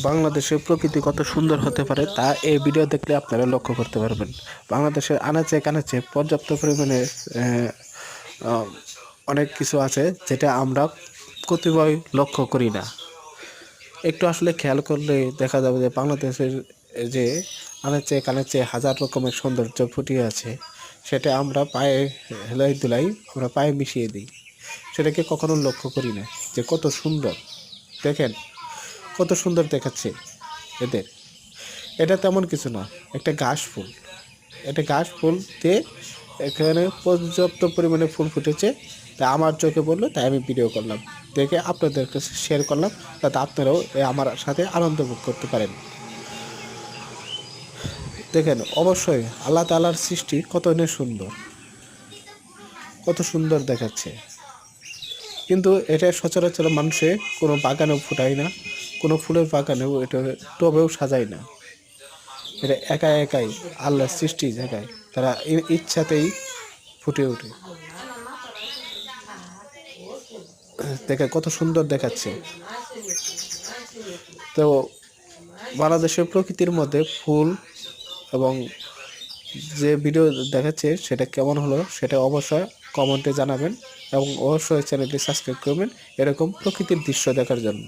বাংলাদেশের প্রকৃতি কত সুন্দর হতে পারে তা এই ভিডিও দেখলে আপনারা লক্ষ্য করতে পারবেন। বাংলাদেশের আনাচে কানাচে পর্যাপ্ত পরিমাণে আহ, আহ, অনেক কিছু আছে যেটা আমরা কতিপয় লক্ষ্য করি না। একটু আসলে খেয়াল করলে দেখা যাবে যে বাংলাদেশের যে আনাচে কানাচে হাজার রকমের সৌন্দর্য ফুটিয়ে আছে, সেটা আমরা পায়ে হেলাই দুলাই আমরা পায়ে মিশিয়ে দিই, সেটাকে কখনো লক্ষ্য করি না যে কত সুন্দর। দেখেন কত সুন্দর দেখাচ্ছে এদের। এটা তেমন কিছু না, একটা ঘাস ফুল। এটা ঘাস ফুল দিয়ে এখানে পর্যাপ্ত পরিমাণে ফুল ফুটেছে, তা আমার চোখে পড়লো তাই আমি ভিডিও করলাম, দেখে আপনাদের কাছে শেয়ার করলাম, যাতে আপনারাও আমার সাথে আনন্দ ভোগ করতে পারেন। দেখেন অবশ্যই আল্লাহ তাআলার সৃষ্টি কত সুন্দর, কত সুন্দর দেখাচ্ছে। কিন্তু এটা সচরাচর মানুষে কোনো বাগানেও ফুটায় না, কোনো ফুলের বাগানেও এটা টবেও সাজায় না। এটা একা একাই আল্লাহর সৃষ্টি জায়গায় তারা ইচ্ছাতেই ফুটে ওঠে। দেখে কত সুন্দর দেখাচ্ছে। তো বাংলাদেশের প্রকৃতির মধ্যে ফুল এবং যে ভিডিও দেখাচ্ছে সেটা কেমন হলো সেটা অবশ্যই কমেন্টে জানাবেন এবং অবশ্যই চ্যানেলটি সাবস্ক্রাইব করবেন এরকম প্রকৃতির দৃশ্য দেখার জন্য।